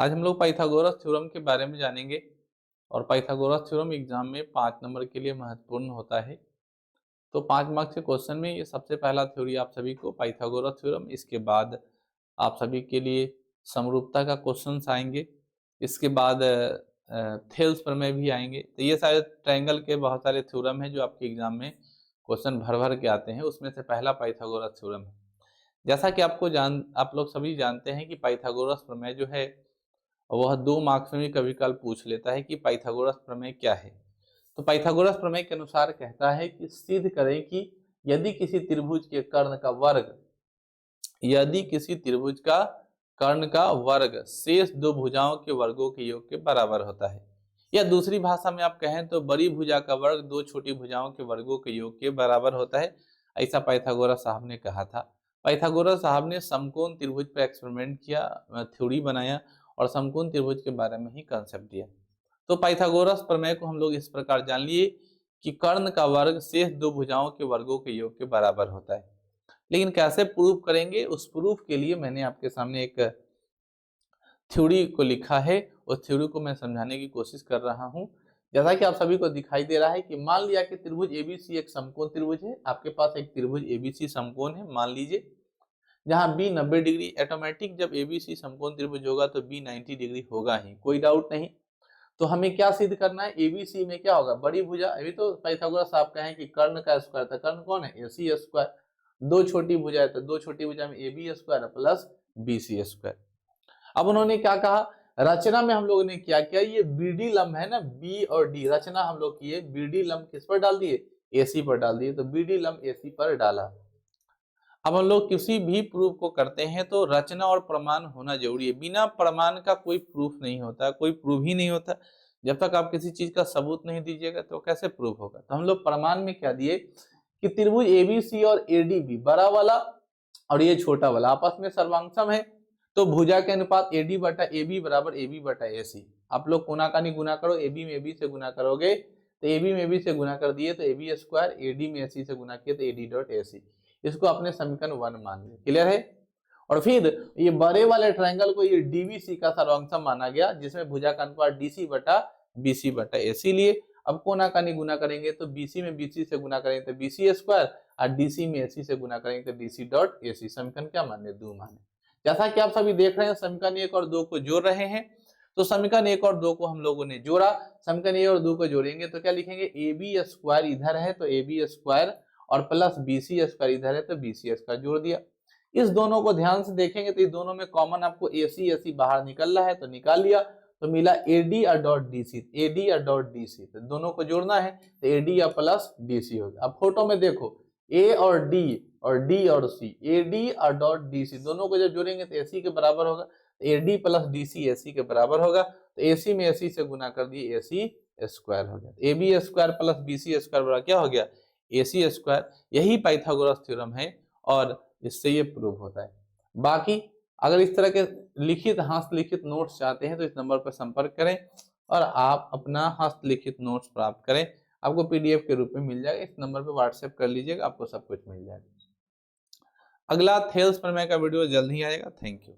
आज हम लोग पाइथागोरस थ्योरम के बारे में जानेंगे और पाइथागोरस थ्योरम एग्जाम में 5 नंबर के लिए महत्वपूर्ण होता है। तो 5 मार्क्स के क्वेश्चन में ये सबसे पहला थ्योरी आप सभी को पाइथागोरस थ्योरम, इसके बाद आप सभी के लिए समरूपता का क्वेश्चन आएंगे, इसके बाद थेल्स प्रमेय भी आएंगे। तो ये सारे ट्रायंगल के बहुत सारे थ्योरम हैं जो आपके एग्जाम में क्वेश्चन भर भर के आते हैं। उसमें से पहला पाइथागोरस थ्योरम है। जैसा कि आप लोग सभी जानते हैं कि पाइथागोरस प्रमेय जो है वह 2 मार्क्स में कभी काल पूछ लेता है कि पाइथागोरस प्रमेय क्या है। तो पाइथागोरस प्रमेय के अनुसार कहता है कि सिद्ध करें कि यदि किसी त्रिभुज के कर्ण का वर्ग शेष 2 भुजाओं के वर्गों के योग के बराबर होता है, या दूसरी भाषा में आप कहें तो बड़ी भुजा का वर्ग 2 छोटी भुजाओं के वर्गों के योग के बराबर होता है। ऐसा पाइथागोरस साहब ने कहा था। पाइथागोरस साहब ने समकोण त्रिभुज पर एक्सपेरिमेंट किया, थ्योरी बनाया और समकोण त्रिभुज के बारे में ही कंसेप्ट दिया। तो पाइथागोरस प्रमेय को हम लोग इस प्रकार जान लिए कि कर्ण का वर्ग शेष 2 भुजाओं के वर्गों के योग के बराबर होता है। लेकिन कैसे प्रूफ करेंगे, उस प्रूफ के लिए मैंने आपके सामने एक थ्योरी को लिखा है। उस थ्योरी को मैं समझाने की कोशिश कर रहा हूं। जैसा कि आप सभी को दिखाई दे रहा है कि मान लिया कि त्रिभुज एबीसी एक समकोण त्रिभुज है। आपके पास एक त्रिभुज एबीसी समकोण है, मान लीजिए, जहां बी 90 डिग्री। ऑटोमेटिक जब एबीसी समकोण त्रिभुज होगा तो बी 90 डिग्री होगा ही, कोई डाउट नहीं। तो हमें क्या सिद्ध करना है, एबीसी में क्या होगा, बड़ी भुजा। अभी तो पाइथागोरस साहब कहें कि कर्ण का स्क्वायर था, कर्ण कौन है, एसी स्क्वायर। 2 छोटी भुजा है तो 2 छोटी भुजा में AB square plus BC square. अब उन्होंने क्या कहा, रचना में हम लोगों ने क्या किया, ये बीडी लंब है ना, बी और डी, रचना हम लोग किए, बीडी लंब किस पर डाल दिए, एसी पर डाल दिए। तो बीडी लंब एसी पर डाला। अब हम लोग किसी भी प्रूफ को करते हैं तो रचना और प्रमाण होना जरूरी है। बिना प्रमाण का कोई प्रूफ नहीं होता, कोई प्रूफ ही नहीं होता। जब तक आप किसी चीज का सबूत नहीं दीजिएगा तो कैसे प्रूफ होगा। तो हम लोग प्रमाण में क्या दिए कि त्रिभुज एबीसी और एडीबी, बड़ा वाला और ये छोटा वाला, आपस में सर्वांगसम है। तो भुजा के अनुपात एडी बटा एबी बराबर एबी बटा एसी। आप लोग कोनाकानी गुना करो, एबी में एबी से गुना करोगे तो एबी में एबी से गुना कर दिए तो एबी स्क्वायर, एडी में एसी से गुना किए तो एडी डॉट एसी। इसको अपने समीकरण 1 मान लिया, क्लियर है। और फिर ये बड़े वाले ट्रायंगल को ये डीबीसी का सर्वांगसम माना गया, जिसमें भुजा का अनुपात डीसी बटा बीसी बटा एसी लिए। अब कोनाकानी गुना करेंगे तो बीसी में बीसी से गुना करेंगे तो बीसी स्क्वायर, और डीसी में एसी से गुना करेंगे तो डीसी डॉट एसी। समीकरण क्या माने, 2 माने। जैसा कि आप सभी देख रहे हैं, समीकरण 1 और 2 को जोड़ रहे हैं। तो समीकरण 1 और 2 को हम लोगों ने जोड़ा। समीकरण 1 और 2 को जोड़ेंगे तो क्या लिखेंगे, ए बी स्क्वायर इधर है तो ए बी स्क्वायर और प्लस बीसी स्क्वायर इधर है तो बीसी स्क्वायर जोड़ दिया। इस दोनों को ध्यान से देखेंगे तो इस दोनों में कॉमन आपको एसी एसी बाहर निकल रहा है तो निकाल लिया। तो मिला एडी और डॉट डीसी, एडी और डॉट डीसी। तो दोनों को जोड़ना है तो एडी या प्लस डीसी हो गया। अब फोटो में देखो, ए और डी और सी, एडी और डॉट डीसी, दोनों को जब जोड़ेंगे तो एसी के बराबर होगा। तो एडी प्लस डीसी एसी के बराबर होगा। तो एसी में एसी से गुना कर दिए, एसी स्क्वायर हो गया। A B square plus BC square बराबर क्या हो गया, एसी स्क्वायर। यही पाइथागोरस थ्योरम है और इससे ये प्रूव होता है। बाकी अगर इस तरह के लिखित हस्तलिखित नोट्स चाहते हैं तो इस नंबर पर संपर्क करें और आप अपना हस्तलिखित नोट्स प्राप्त करें। आपको पीडीएफ के रूप में मिल जाएगा। इस नंबर पर व्हाट्सएप कर लीजिएगा, आपको सब कुछ मिल जाएगा। अगला थेल्स प्रमेय का वीडियो जल्द ही आएगा। Thank you.